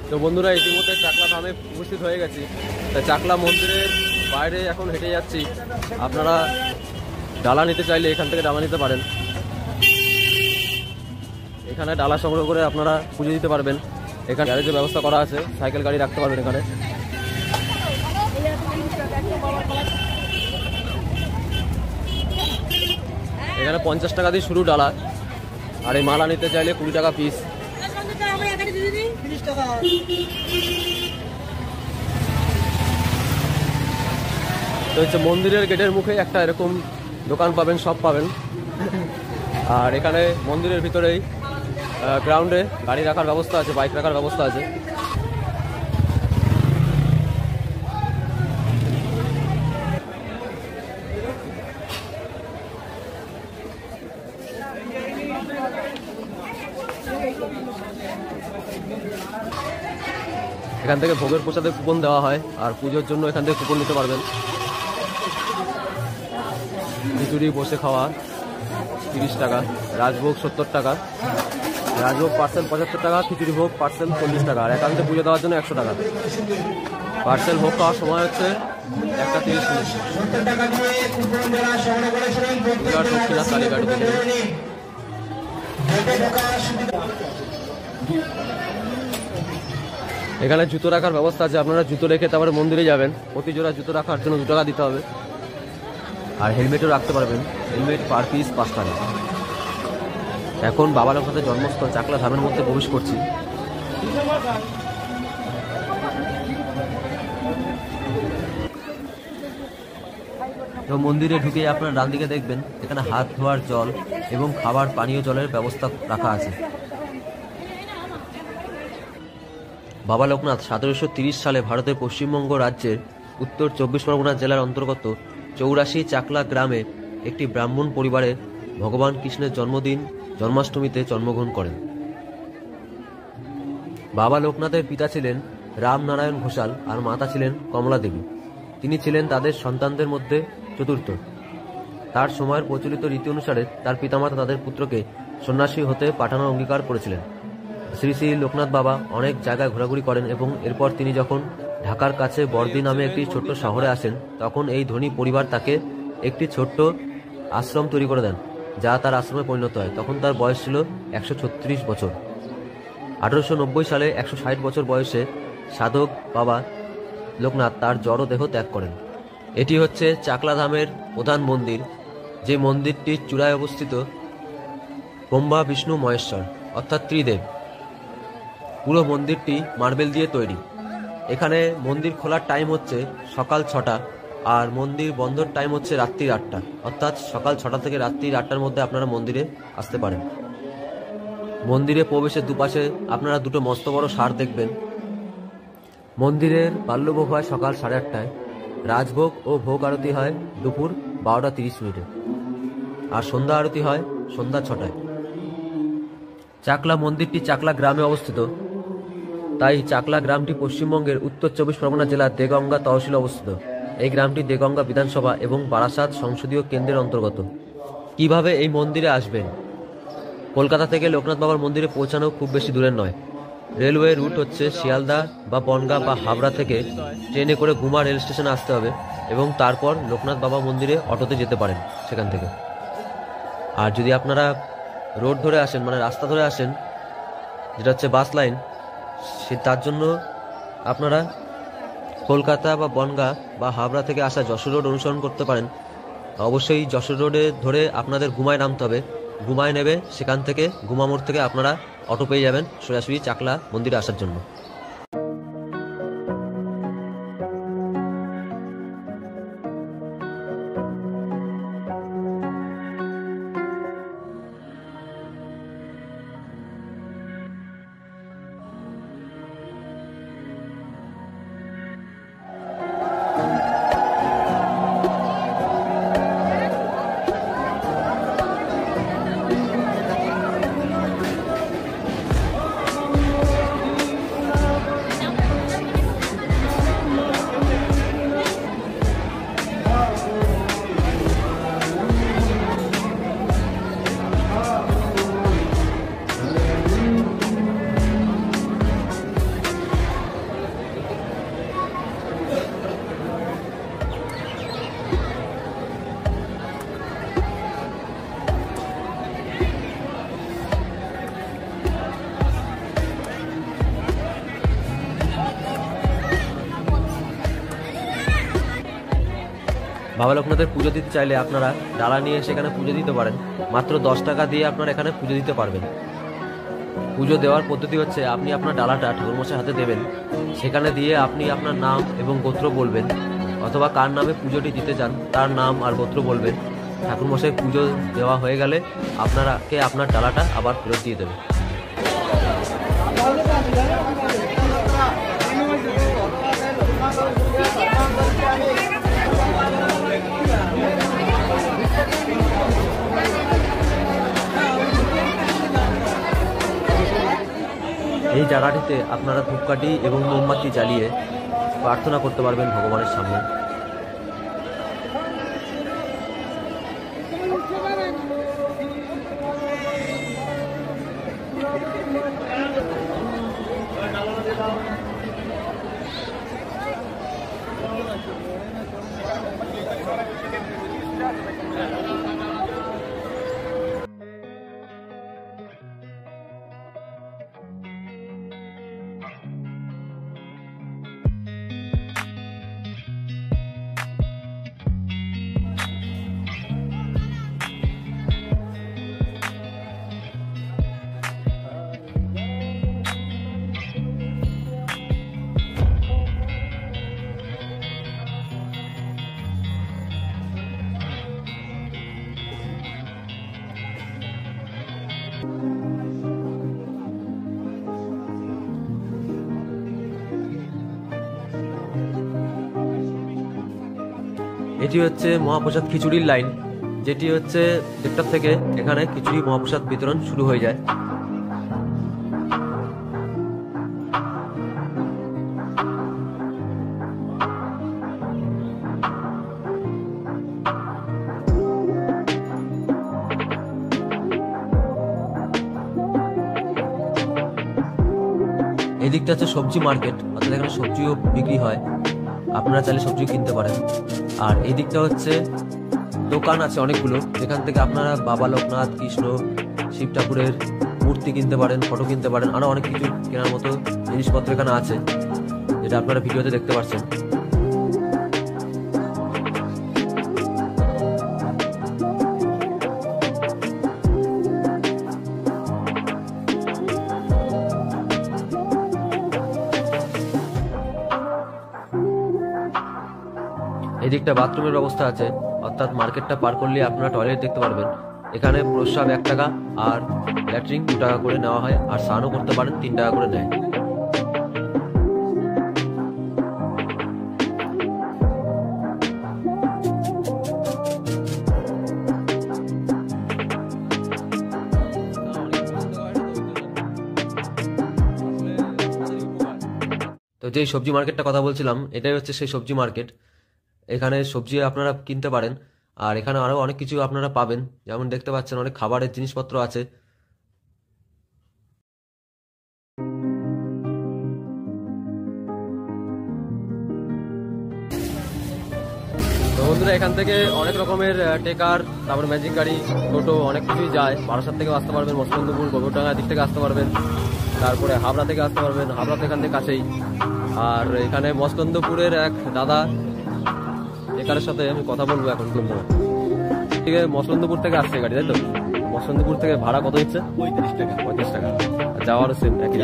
তো বন্ধুরা ইতিমধ্যে চাকলা ধামে উপস্থিত হয়ে গেছি। তাই চাকলা মন্দিরের বাইরে এখন হেঁটে যাচ্ছি। আপনারা ডালা নিতে চাইলে এখান থেকে ডালা নিতে পারেন। এখানে ডালা সংগ্রহ করে আপনারা পুজো দিতে পারবেন। এখানে গ্যারেজের ব্যবস্থা করা আছে, সাইকেল গাড়ি রাখতে পারবেন এখানে। এখানে 50 টাকা দিয়ে শুরু ডালা, আর এই মালা নিতে চাইলে 20 টাকা পিস। তো হচ্ছে মন্দিরের গেটের মুখে একটা এরকম দোকান পাবেন, সব পাবেন। আর এখানে মন্দিরের ভিতরেই গ্রাউন্ডে গাড়ি রাখার ব্যবস্থা আছে, বাইক রাখার ব্যবস্থা আছে। এখান থেকে ভোগের প্রসাদের কুপন দেওয়া হয়, আর পুজোর জন্য এখান থেকে কুপন নিতে পারবেন। খিচুড়ি বসে খাওয়া 30 টাকা, রাজভোগ 70 টাকা, রাজভোগ পার্সেল 75 টাকা, খিচুড়ি ভোগ পার্সেল 40 টাকা, আর একান্তে পুজো দেওয়ার জন্য 100 টাকা। পার্সেল ভোগ খাওয়ার সময় হচ্ছে 1:30 মিনিট। এখানে জুতো রাখার ব্যবস্থা আছে, আপনারা জুতো রেখে তারপরে মন্দিরে যাবেন। প্রতি জোড়া জুতো রাখার জন্য 2 টাকা দিতে হবে, আর হেলমেটও রাখতে পারবেন। হেলমেট পার পিস 5 টাকা। এখন বাবা লোকনাথের জন্মস্থল চাকলা ধামের মধ্যে প্রবেশ করছি। তো মন্দিরে ঢুকে আপনার ডান দিকে দেখবেন এখানে হাত ধোয়ার জল এবং খাবার পানীয় জলের ব্যবস্থা রাখা আছে। বাবা লোকনাথ 1730 সালে ভারতের পশ্চিমবঙ্গ রাজ্যের উত্তর 24 পরগনা জেলার অন্তর্গত 84 চাকলা গ্রামে একটি ব্রাহ্মণ পরিবারে ভগবান কৃষ্ণের জন্মদিন জন্মাষ্টমীতে জন্মগ্রহণ করেন। বাবা লোকনাথের পিতা ছিলেন রামনারায়ণ ঘোষাল আর মাতা ছিলেন কমলা দেবী। তিনি ছিলেন তাদের সন্তানদের মধ্যে চতুর্থ। তার সময়ের প্রচলিত রীতি অনুসারে তার পিতামাতা তাদের পুত্রকে সন্ন্যাসী হতে পাঠানোর অঙ্গীকার করেছিলেন। শ্রী শ্রী লোকনাথ বাবা অনেক জায়গায় ঘোরাঘুরি করেন এবং এরপর তিনি যখন ঢাকার কাছে বর্দি নামে একটি ছোট্ট শহরে আসেন, তখন এই ধনী পরিবার তাকে একটি ছোট্ট আশ্রম তৈরি করে দেন, যা তার আশ্রমে পরিণত হয়। তখন তার বয়স ছিল 136 বছর। 1890 সালে 160 বছর বয়সে সাধক বাবা লোকনাথ তার জড় দেহ ত্যাগ করেন। এটি হচ্ছে চাকলা ধামের প্রধান মন্দির, যে মন্দিরটির চূড়ায় অবস্থিত ব্রহ্মা বিষ্ণু মহেশ্বর অর্থাৎ ত্রিদেব। পুরো মন্দিরটি মার্বেল দিয়ে তৈরি। এখানে মন্দির খোলার টাইম হচ্ছে সকাল 6টা, আর মন্দির বন্ধর টাইম হচ্ছে রাত্রি 8টা, অর্থাৎ সকাল 6টা থেকে রাত্রি 8টার মধ্যে আপনারা মন্দিরে আসতে পারেন। মন্দিরে প্রবেশের দুপাশে আপনারা 2টো মস্ত বড় ষাঁড় দেখবেন। মন্দিরের বাল্যভোগ হয় সকাল 8:30টায়, রাজভোগ ও ভোগ আরতি হয় দুপুর 12টা 30 মিনিটে, আর সন্ধ্যা আরতি হয় সন্ধ্যা 6টায়। চাকলা মন্দিরটি চাকলা গ্রামে অবস্থিত, তাই চাকলা গ্রামটি পশ্চিমবঙ্গের উত্তর 24 পরগনা জেলার দেগঙ্গা তহসিলে অবস্থিত। এই গ্রামটি দেগঙ্গা বিধানসভা এবং বারাসাত সংসদীয় কেন্দ্রের অন্তর্গত। কিভাবে এই মন্দিরে আসবেন? কলকাতা থেকে লোকনাথ বাবার মন্দিরে পৌঁছানো খুব বেশি দূরের নয়। রেলওয়ে রুট হচ্ছে শিয়ালদা বা বনগাঁ বা হাবড়া থেকে ট্রেনে করে গুমা রেল স্টেশনে আসতে হবে, এবং তারপর লোকনাথ বাবা মন্দিরে অটোতে যেতে পারেন সেখান থেকে। আর যদি আপনারা রোড ধরে আসেন, মানে রাস্তা ধরে আসেন, যেটা হচ্ছে বাস লাইন, তার জন্য আপনারা কলকাতা বা বনগাঁ বা হাবড়া থেকে আসা যশোর রোড অনুসরণ করতে পারেন। অবশ্যই যশোর রোডে ধরে আপনাদের গুমায় নামতে হবে। গুমায় নেবে, সেখান থেকে গুমা মোড় থেকে আপনারা অটো পেয়ে যাবেন সোজাসুজি চাকলা মন্দিরে আসার জন্য। বাবা লোকনাথের পুজো দিতে চাইলে আপনারা ডালা নিয়ে সেখানে পুজো দিতে পারেন। মাত্র 10 টাকা দিয়ে আপনারা এখানে পুজো দিতে পারবেন। পুজো দেওয়ার পদ্ধতি হচ্ছে, আপনি আপনার ডালাটা ঠাকুরমশাই হাতে দেবেন, সেখানে দিয়ে আপনি আপনার নাম এবং গোত্র বলবেন, অথবা কার নামে পুজোটি দিতে চান তার নাম আর গোত্র বলবেন। ঠাকুরমশাই পুজো দেওয়া হয়ে গেলে আপনাকে আপনার ডালাটা আবার ফেরত দিয়ে দেবে। এই জায়গাটিতে আপনারা ধূপকাঠি এবং মোমবাতি জ্বালিয়ে প্রার্থনা করতে পারবেন ভগবানের সামনে। এটি হচ্ছে মহাপ্রসাদ খিচুড়ির লাইন, যেটি হচ্ছে 1:30 থেকে এখানে খিচুড়ি মহাপ্রসাদ বিতরণ শুরু হয়ে যায়। এই দিকটা হচ্ছে সবজি মার্কেট, অর্থাৎ এখানে সবজিও বিক্রি হয়, আপনারা চাইলে সবজি কিনতে পারেন। আর এই দিকটা হচ্ছে দোকান আছে অনেকগুলো, যেখান থেকে আপনারা বাবা লোকনাথ, কৃষ্ণ, শিব ঠাকুরের মূর্তি কিনতে পারেন, ফটো কিনতে পারেন, আরো অনেক কিছু কেনার মতো জিনিসপত্র এখানে আছে, যেটা আপনারা ভিডিওতে দেখতে পাচ্ছেন। এই দিকটা বাথরুমের ব্যবস্থা আছে, অর্থাৎ মার্কেটটা পার করলে আপনারা টয়লেট দেখতে পারবেন। এখানে প্রস্রাব 1 টাকা আর ল্যাট্রিন 2 টাকা করে নেওয়া হয়, আর স্নানও করতে পারেন 3 টাকা করে নেয়। তো যেই সবজি মার্কেটটা কথা বলছিলাম, এটাই হচ্ছে সেই সবজি মার্কেট। এখানে সবজি আপনারা কিনতে পারেন, আর এখানে আরো অনেক কিছু আপনারা পাবেন, যেমন দেখতে পাচ্ছেন অনেক খাবারের জিনিসপত্র আছে। তো বন্ধুরা, এখান থেকে অনেক রকমের টেকার, তারপর ম্যাজিক গাড়ি, টোটো, অনেক কিছুই যায়। বারাসাত থেকেও আসতে পারবেন, মসলন্দপুর গোবরডাঙ্গা দিক থেকে আসতে পারবেন, তারপরে হাবড়া থেকে আসতে পারবেন, হাবড়া তো এখান থেকে কাছেই। আর এখানে মসলন্দপুরের এক দাদা, এখানের সাথে আমি কথা বলবো এখন। ঠিক আছে, মসলন্দপুর থেকে আসছে গাড়ি, তাই তো? মসলন্দপুর থেকে ভাড়া কত হচ্ছে? 35 টাকা। 35 টাকা। যাওয়ারও সেম একই।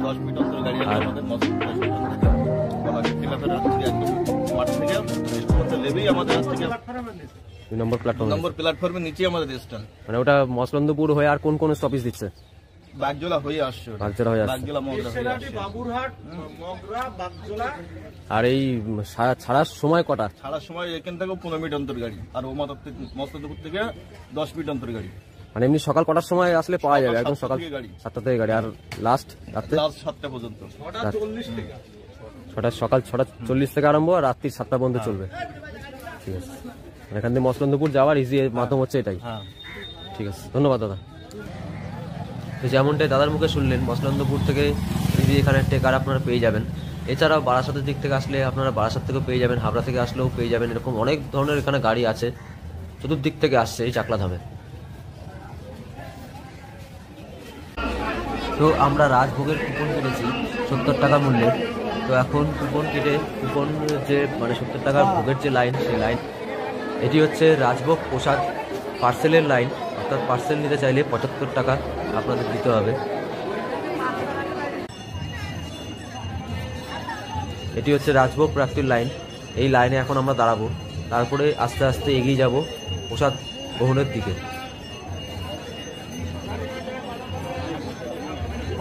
10 মিনিট অন্তর গাড়ি আছে আমাদের নম্বর প্ল্যাটফর্মের নিচে আমাদের স্ট্যান্ড। মানে ওটা মসলন্দপুর হয়ে আর কোন কোন স্টপেজ দিচ্ছে? বাগজোলা হয়ে আসছে। বাগজোলা হয়ে আসছে। বাগজোলা মগরা হয়ে আসছে। বাবুরহাট, মগরা, বাগজোলা। আর এই ছাড়ার সময় কটা? ছাড়ার সময় এখান থেকে 15 মিনিট অন্তর গাড়ি, আর ও মসলন্দপুর থেকে 10 মিনিট অন্তর গাড়ি। মানে এমনি সকাল কটার সময় আসলে পাওয়া যাবে? একদম সকাল 7টা থেকে গাড়ি, আর লাস্ট রাত্রে 7টা পর্যন্ত। 6:40 থেকে। সকাল 6:40 থেকে আরম্ভ, আর রাত্রি 7টা পর্যন্ত চলবে। ঠিক আছে, এখান থেকে মসলন্দপুর যাওয়ার ইজি মাধ্যম হচ্ছে এটাই। ঠিক আছে, ধন্যবাদ দাদা। তো যেমনটাই দাদার মুখে শুনলেন, মসলন্দপুর থেকে ইজি এখানে টেকার আপনারা পেয়ে যাবেন। এছাড়াও বারাসাতের দিক থেকে আসলে আপনারা বারাসাত থেকেও পেয়ে যাবেন, হাবড়া থেকে আসলেও পেয়ে যাবেন। এরকম অনেক ধরনের এখানে গাড়ি আছে, চতুর্দিক থেকে আসছে এই চাকলাধামে। তো আমরা রাজভোগের কুপন কিনেছি 70 টাকা মূল্যে। তো এখন কুপন কেটে কুপন যে মানে 70 টাকার ভোগের যে লাইন, সেই লাইন এটি হচ্ছে রাজভোগ প্রসাদ পার্সেলের লাইন, অর্থাৎ পার্সেল নিতে চাইলে 75 টাকা আপনাদের দিতে হবে। এটি হচ্ছে রাজভোগ প্রাপ্তির লাইন। এই লাইনে এখন আমরা দাঁড়াবো, তারপরে আস্তে আস্তে এগিয়ে যাব প্রসাদ গ্রহণের দিকে।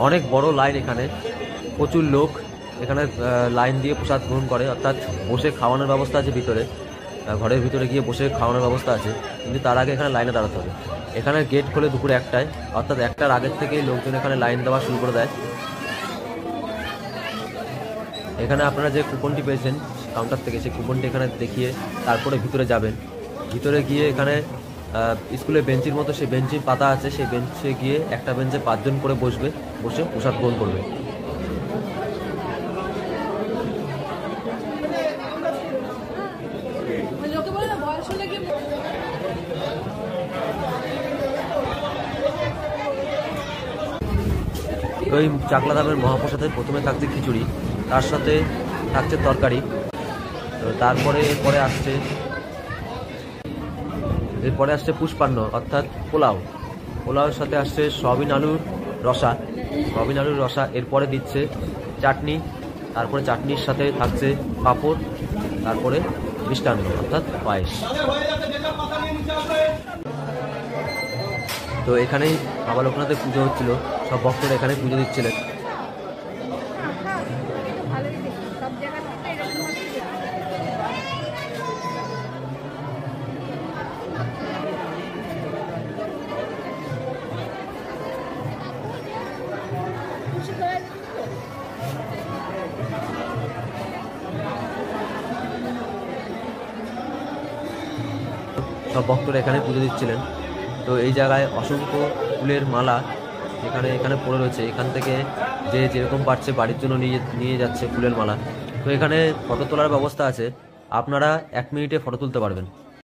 অনেক বড় লাইন, এখানে প্রচুর লোক এখানে লাইন দিয়ে প্রসাদ গ্রহণ করে, অর্থাৎ বসে খাওয়ানোর ব্যবস্থা আছে ভিতরে, ঘরের ভিতরে গিয়ে বসে খাওয়ানোর ব্যবস্থা আছে, কিন্তু তার আগে এখানে লাইনে দাঁড়াতে হবে। এখানে গেট খোলে দুপুরে 1টায়, অর্থাৎ 1টার আগের থেকেই লোকজন এখানে লাইন দেওয়া শুরু করে দেয়। এখানে আপনারা যে কুপনটি পেয়েছেন কাউন্টার থেকে, সেই কুপনটি এখানে দেখিয়ে তারপরে ভিতরে যাবেন। ভিতরে গিয়ে এখানে স্কুলে বেঞ্চির মতো সেই বেঞ্চির পাতা আছে, সেই বেঞ্চে গিয়ে একটা বেঞ্চে 5 জন করে বসবে, বসে প্রসাদ গ্রহণ করবে। ওই চাকলা ধামের মহাপ্রসাদের প্রথমে থাকছে খিচুড়ি, তার সাথে থাকছে তরকারি, তারপরে এরপরে আসছে পুষ্পান্ন অর্থাৎ পোলাও। পোলাওর সাথে আসছে সয়াবিন আলুর রসা, এরপরে দিচ্ছে চাটনি, তারপরে চাটনির সাথে থাকছে পাঁপড়, তারপরে মিষ্টান্ন অর্থাৎ পায়েস। তো এখানেই বাবা লোকনাথের পুজো হচ্ছিল, সব ভক্তরা এখানে পুজো দিচ্ছিলেন। সব ভক্তরা এখানে পুজো দিচ্ছিলেন। তো এই জায়গায় অসংখ্য ফুলের মালা এখানে পড়ে রয়েছে, এখান থেকে যে যেরকম পারছে বাড়ির জন্য নিয়ে যাচ্ছে ফুলের মালা। তো এখানে ফটো তোলার ব্যবস্থা আছে, আপনারা 1 মিনিটে ফটো তুলতে পারবেন।